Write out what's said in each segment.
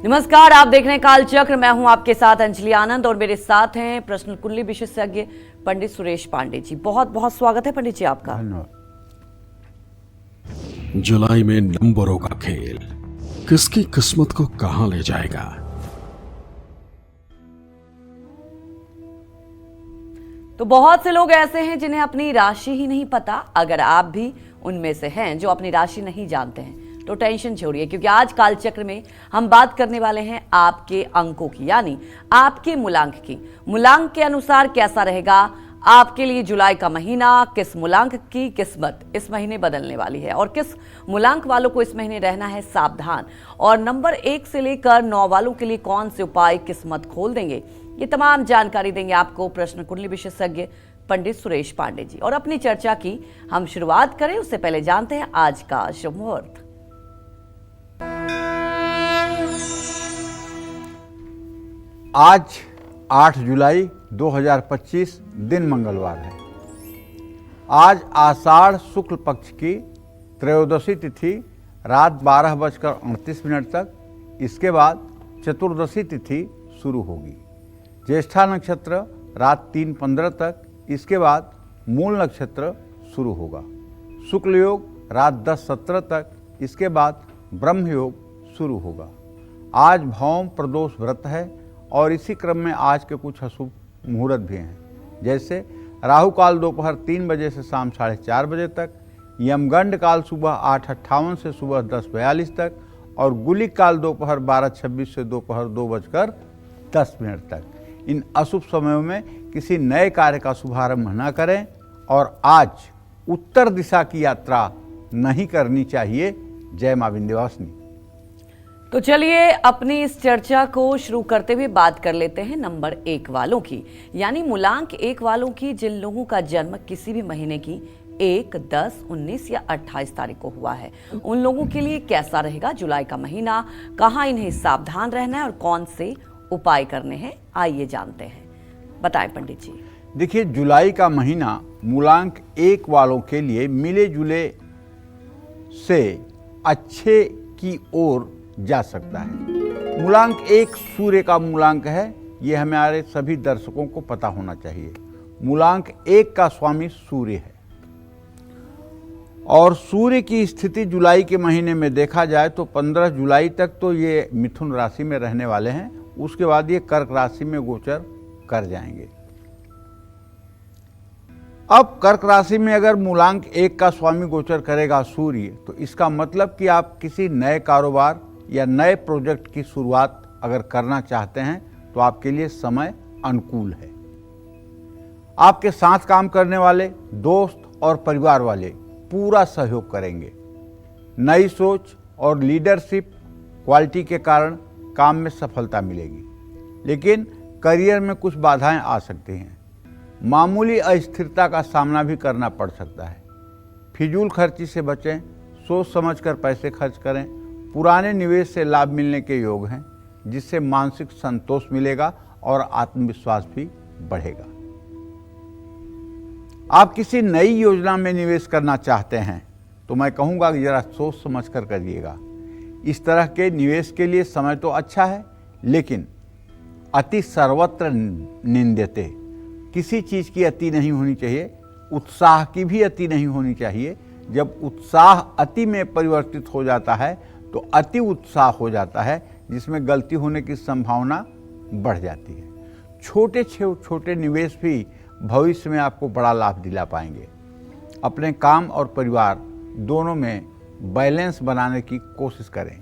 नमस्कार, आप देख रहे हैं काल चक्र। मैं हूं आपके साथ अंजलि आनंद और मेरे साथ हैं प्रश्न कुंडली विशेषज्ञ पंडित सुरेश पांडे जी। बहुत बहुत स्वागत है पंडित जी आपका। जुलाई में नंबरों का खेल किसकी किस्मत को कहां ले जाएगा? तो बहुत से लोग ऐसे हैं जिन्हें अपनी राशि ही नहीं पता। अगर आप भी उनमें से हैं जो अपनी राशि नहीं जानते हैं तो टेंशन छोड़िए, क्योंकि आज कालचक्र में हम बात करने वाले हैं आपके अंकों की, यानी आपके मूलांक की। मूलांक के अनुसार कैसा रहेगा आपके लिए जुलाई का महीना, किस मूलांक की किस्मत इस महीने बदलने वाली है और किस मूलांक वालों को इस महीने रहना है सावधान, और नंबर 1 से लेकर 9 वालों के लिए कौन से उपाय किस्मत खोल देंगे, ये तमाम जानकारी देंगे आपको प्रश्न कुंडली विशेषज्ञ पंडित सुरेश पांडे जी। और अपनी चर्चा की हम शुरुआत करें उससे पहले जानते हैं आज का शुभ मुहूर्त। आज 8 जुलाई 2025 दिन मंगलवार है। आज आषाढ़ शुक्ल पक्ष की त्रयोदशी तिथि रात 12:38 तक, इसके बाद चतुर्दशी तिथि शुरू होगी। ज्येष्ठा नक्षत्र रात 3:15 तक, इसके बाद मूल नक्षत्र शुरू होगा। शुक्ल योग रात 10:17 तक, इसके बाद ब्रह्म योग शुरू होगा। आज भौम प्रदोष व्रत है और इसी क्रम में आज के कुछ अशुभ मुहूर्त भी हैं, जैसे राहु काल दोपहर 3 बजे से शाम 4:30 बजे तक, यमगंड काल सुबह 8:58 से सुबह 10:42 तक और गुलिक काल दोपहर 12:26 से दोपहर 2:10 तक। इन अशुभ समयों में किसी नए कार्य का शुभारंभ न करें और आज उत्तर दिशा की यात्रा नहीं करनी चाहिए। जय मां विंध्यवासिनी। तो चलिए अपनी इस चर्चा को शुरू करते हुए बात कर लेते हैं नंबर 1 वालों की, यानी मूलांक 1 वालों की। जिन लोगों का जन्म किसी भी महीने की 1, 10, 19 या 28 तारीख को हुआ है, उन लोगों के लिए कैसा रहेगा जुलाई का महीना, कहां इन्हें सावधान रहना है और कौन से उपाय करने हैं, आइए जानते हैं। बताएं पंडित जी। देखिए, जुलाई का महीना मूलांक 1 वालों के लिए मिले जुले से अच्छे की ओर जा सकता है। मूलांक 1 सूर्य का मूलांक है, यह हमारे सभी दर्शकों को पता होना चाहिए। मूलांक 1 का स्वामी सूर्य है और सूर्य की स्थिति जुलाई के महीने में देखा जाए तो 15 जुलाई तक तो ये मिथुन राशि में रहने वाले हैं। उसके बाद ये कर्क राशि में गोचर कर जाएंगे। अब कर्क राशि में अगर मूलांक 1 का स्वामी गोचर करेगा सूर्य, तो इसका मतलब कि आप किसी नए कारोबार या नए प्रोजेक्ट की शुरुआत अगर करना चाहते हैं तो आपके लिए समय अनुकूल है। आपके साथ काम करने वाले दोस्त और परिवार वाले पूरा सहयोग करेंगे। नई सोच और लीडरशिप क्वालिटी के कारण काम में सफलता मिलेगी, लेकिन करियर में कुछ बाधाएं आ सकती हैं। मामूली अस्थिरता का सामना भी करना पड़ सकता है। फिजूल खर्ची से बचें, सोच समझकर पैसे खर्च करें। पुराने निवेश से लाभ मिलने के योग हैं, जिससे मानसिक संतोष मिलेगा और आत्मविश्वास भी बढ़ेगा। आप किसी नई योजना में निवेश करना चाहते हैं तो मैं कहूँगा कि जरा सोच समझ कर करिएगा। इस तरह के निवेश के लिए समय तो अच्छा है, लेकिन अति सर्वत्र निंद्यते। किसी चीज़ की अति नहीं होनी चाहिए, उत्साह की भी अति नहीं होनी चाहिए। जब उत्साह अति में परिवर्तित हो जाता है तो अति उत्साह हो जाता है, जिसमें गलती होने की संभावना बढ़ जाती है। छोटे छोटे निवेश भी भविष्य में आपको बड़ा लाभ दिला पाएंगे। अपने काम और परिवार दोनों में बैलेंस बनाने की कोशिश करें।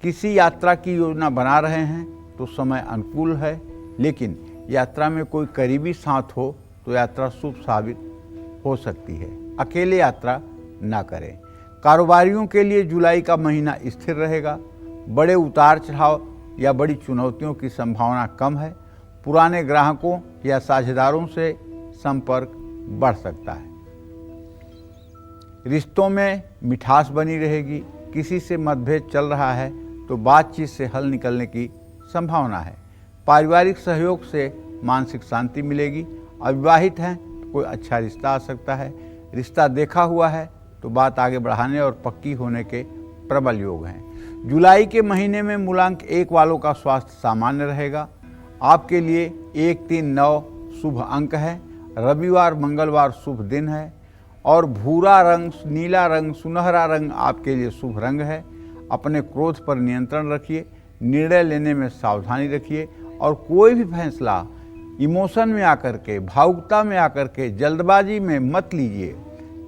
किसी यात्रा की योजना बना रहे हैं तो समय अनुकूल है, लेकिन यात्रा में कोई करीबी साथ हो तो यात्रा शुभ साबित हो सकती है। अकेले यात्रा ना करें। कारोबारियों के लिए जुलाई का महीना स्थिर रहेगा। बड़े उतार चढ़ाव या बड़ी चुनौतियों की संभावना कम है। पुराने ग्राहकों या साझेदारों से संपर्क बढ़ सकता है। रिश्तों में मिठास बनी रहेगी। किसी से मतभेद चल रहा है तो बातचीत से हल निकलने की संभावना है। पारिवारिक सहयोग से मानसिक शांति मिलेगी। अविवाहित हैं तो कोई अच्छा रिश्ता आ सकता है। रिश्ता देखा हुआ है तो बात आगे बढ़ाने और पक्की होने के प्रबल योग हैं। जुलाई के महीने में मूलांक 1 वालों का स्वास्थ्य सामान्य रहेगा। आपके लिए 1, 3, 9 शुभ अंक है। रविवार मंगलवार शुभ दिन है और भूरा रंग, नीला रंग, सुनहरा रंग आपके लिए शुभ रंग है। अपने क्रोध पर नियंत्रण रखिए, निर्णय लेने में सावधानी रखिए और कोई भी फैसला इमोशन में आकर के, भावुकता में आकर के, जल्दबाजी में मत लीजिए।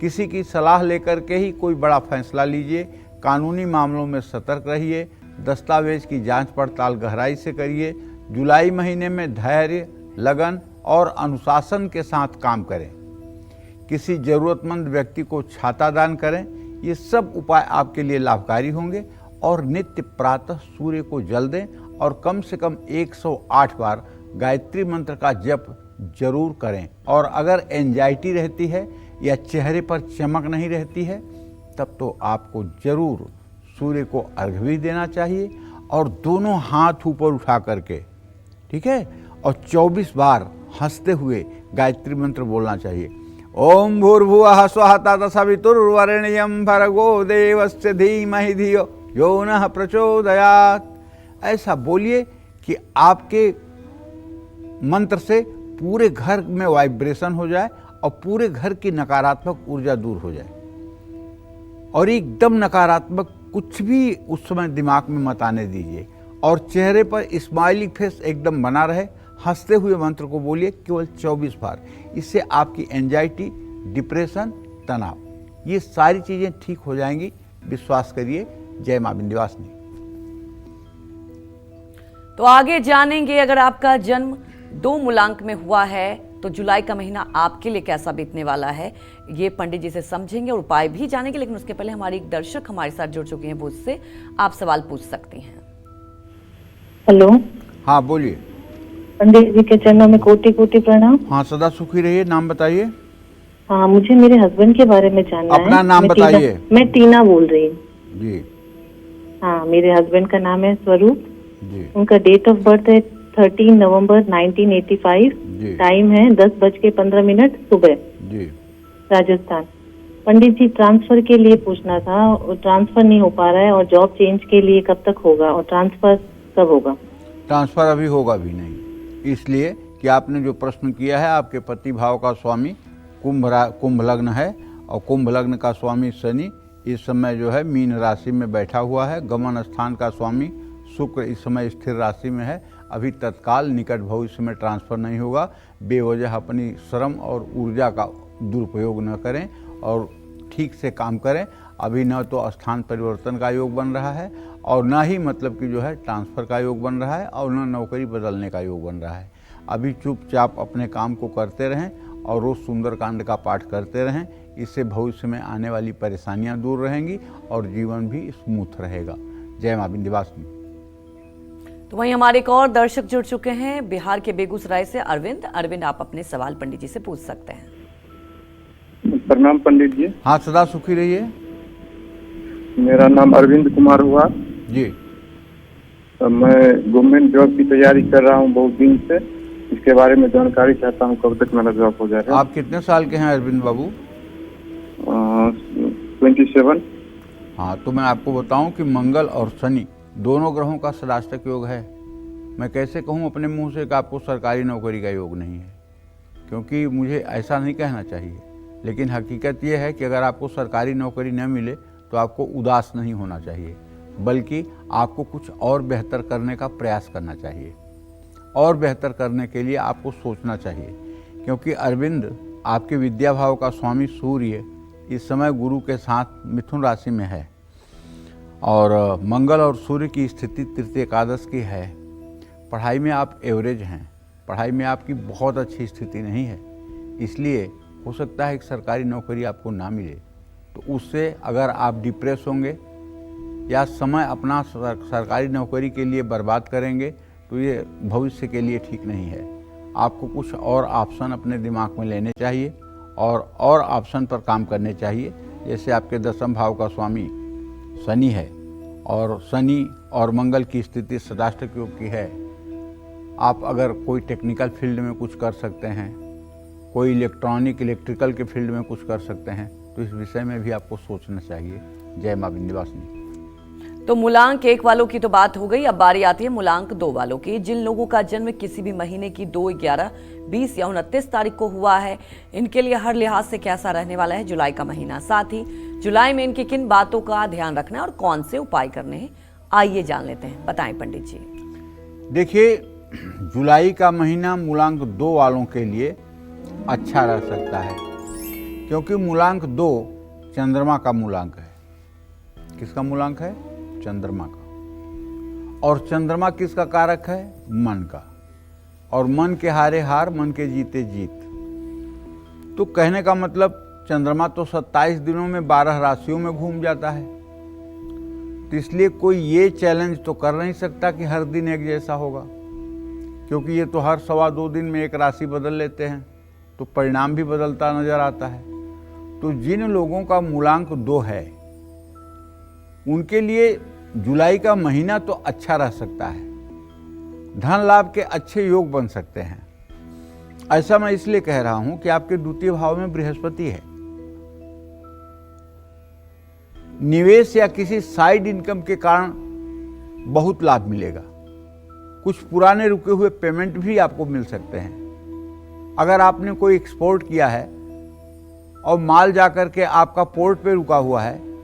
किसी की सलाह लेकर के ही कोई बड़ा फैसला लीजिए। कानूनी मामलों में सतर्क रहिए। दस्तावेज की जांच पड़ताल गहराई से करिए। जुलाई महीने में धैर्य, लगन और अनुशासन के साथ काम करें। किसी जरूरतमंद व्यक्ति को छाता दान करें। ये सब उपाय आपके लिए लाभकारी होंगे। और नित्य प्रातः सूर्य को जल दें और कम से कम 108 बार गायत्री मंत्र का जप जरूर करें। और अगर एंजाइटी रहती है या चेहरे पर चमक नहीं रहती है तब तो आपको जरूर सूर्य को अर्घ्य भी देना चाहिए और दोनों हाथ ऊपर उठा करके, ठीक है, और 24 बार हंसते हुए गायत्री मंत्र बोलना चाहिए। ओम भूर्भुवः स्वः तत्सवितुर्वरेण्यं भर्गो देवस्य धीमहि धियो यो नः प्रचोदयात्। ऐसा बोलिए कि आपके मंत्र से पूरे घर में वाइब्रेशन हो जाए और पूरे घर की नकारात्मक ऊर्जा दूर हो जाए। और एकदम नकारात्मक कुछ भी उस समय दिमाग में मत आने दीजिए और चेहरे पर स्माइलिंग फेस एकदम बना रहे। हंसते हुए मंत्र को बोलिए केवल 24 बार। इससे आपकी एंजाइटी, डिप्रेशन, तनाव, ये सारी चीजें ठीक हो जाएंगी। विश्वास करिए। जय मां विंध्यवासिनी। तो आगे जानेंगे, अगर आपका जन्म 2 मूलांक में हुआ है तो जुलाई का महीना आपके लिए कैसा बीतने वाला है, ये पंडित जी से समझेंगे और उपाय भी जानेंगे। लेकिन उसके पहले हमारी एक दर्शक हमारे साथ जुड़ चुके हैं, वो उससे आप सवाल पूछ सकती हैं। हेलो। हाँ बोलिए। पंडित जी के चरणों में कोटि कोटि प्रणाम। हाँ सदा सुखी रहिए। नाम बताइए। हाँ, मुझे मेरे हस्बैंड के बारे में जानना है। अपना नाम बताइए। मैं टीना बोल रही हूँ जी। हाँ, मेरे हस्बैंड का नाम है स्वरूप जी। उनका डेट ऑफ बर्थ है 13 नवंबर 1985। जी। टाइम है 10:15 सुबह, जी। राजस्थान। पंडित जी, ट्रांसफर के लिए पूछना था। ट्रांसफर नहीं हो पा रहा है और जॉब चेंज के लिए कब तक होगा और ट्रांसफर कब होगा? ट्रांसफर अभी होगा भी नहीं, इसलिए कि आपने जो प्रश्न किया है, आपके पति भाव का स्वामी कुंभ लग्न है और कुंभ लग्न का स्वामी शनि इस समय जो है मीन राशि में बैठा हुआ है। गमन स्थान का स्वामी शुक्र इस समय स्थिर राशि में है। अभी तत्काल निकट भविष्य में ट्रांसफर नहीं होगा। बेवजह अपनी श्रम और ऊर्जा का दुरुपयोग न करें और ठीक से काम करें। अभी न तो स्थान परिवर्तन का योग बन रहा है और न ही मतलब कि जो है ट्रांसफ़र का योग बन रहा है और न नौकरी बदलने का योग बन रहा है। अभी चुपचाप अपने काम को करते रहें और रोज़ सुंदरकांड का पाठ करते रहें। इससे भविष्य में आने वाली परेशानियां दूर रहेंगी और जीवन भी स्मूथ रहेगा। जय मां विंध्यवासिनी। तो वहीं हमारे एक और दर्शक जुड़ चुके हैं बिहार के बेगूसराय से, अरविंद। अरविंद, आप अपने सवाल पंडित जी से पूछ सकते हैं। प्रणाम पंडित जी। हाँ सदा सुखी रहिए। मेरा नाम अरविंद कुमार हुआ जी। मैं गवर्नमेंट जॉब की तैयारी कर रहा हूँ बहुत दिन से। इसके बारे में जानकारी चाहता हूँ, कब तक मेरा जॉब हो जाएगा। आप कितने साल के हैं अरविंद बाबू? 27। हाँ, तो मैं आपको बताऊं कि मंगल और शनि दोनों ग्रहों का सदाष्टक योग है। मैं कैसे कहूं अपने मुंह से कि आपको सरकारी नौकरी का योग नहीं है, क्योंकि मुझे ऐसा नहीं कहना चाहिए। लेकिन हकीकत यह है कि अगर आपको सरकारी नौकरी न मिले तो आपको उदास नहीं होना चाहिए, बल्कि आपको कुछ और बेहतर करने का प्रयास करना चाहिए। और बेहतर करने के लिए आपको सोचना चाहिए, क्योंकि अरविंद आपके विद्या भाव का स्वामी सूर्य इस समय गुरु के साथ मिथुन राशि में है और मंगल और सूर्य की स्थिति तृतीय एकादश की है। पढ़ाई में आप एवरेज हैं, पढ़ाई में आपकी बहुत अच्छी स्थिति नहीं है, इसलिए हो सकता है कि सरकारी नौकरी आपको ना मिले। तो उससे अगर आप डिप्रेस होंगे या समय अपना सरकारी नौकरी के लिए बर्बाद करेंगे तो ये भविष्य के लिए ठीक नहीं है। आपको कुछ और ऑप्शन अपने दिमाग में लेने चाहिए और ऑप्शन पर काम करने चाहिए। जैसे आपके 10वें भाव का स्वामी शनि है और शनि और मंगल की स्थिति सदाष्टक योग की है। आप अगर कोई टेक्निकल फील्ड में कुछ कर सकते हैं, कोई इलेक्ट्रिकल के फील्ड में कुछ कर सकते हैं, तो इस विषय में भी आपको सोचना चाहिए। जय मां विंध्यवासिनी। तो मूलांक 1 वालों की तो बात हो गई। अब बारी आती है मूलांक 2 वालों की। जिन लोगों का जन्म किसी भी महीने की 2, 11, 20 या 29 तारीख को हुआ है, इनके लिए हर लिहाज से कैसा रहने वाला है जुलाई का महीना। साथ ही जुलाई में इनकी किन बातों का ध्यान रखना है और कौन से उपाय करने हैं, आइए जान लेते हैं। बताएं पंडित जी। देखिए, जुलाई का महीना मूलांक 2 वालों के लिए अच्छा रह सकता है, क्योंकि मूलांक 2 चंद्रमा का मूलांक है। किसका मूलांक है? चंद्रमा का। और चंद्रमा किसका कारक है? मन का। और मन के हारे हार, मन के जीते जीत। तो कहने का मतलब, चंद्रमा तो 27 दिनों में 12 राशियों में घूम जाता है, तो इसलिए कोई ये चैलेंज तो कर नहीं सकता कि हर दिन एक जैसा होगा, क्योंकि ये तो हर 1.25 दिन में एक राशि बदल लेते हैं, तो परिणाम भी बदलता नजर आता है। तो जिन लोगों का मूलांक 2 है, उनके लिए जुलाई का महीना तो अच्छा रह सकता है। धन लाभ के अच्छे योग बन सकते हैं। ऐसा मैं इसलिए कह रहा हूं कि आपके द्वितीय भाव में बृहस्पति है। निवेश या किसी साइड इनकम के कारण बहुत लाभ मिलेगा। कुछ पुराने रुके हुए पेमेंट भी आपको मिल सकते हैं। अगर आपने कोई एक्सपोर्ट किया है और माल जाकर के आपका पोर्ट पे रुका हुआ है,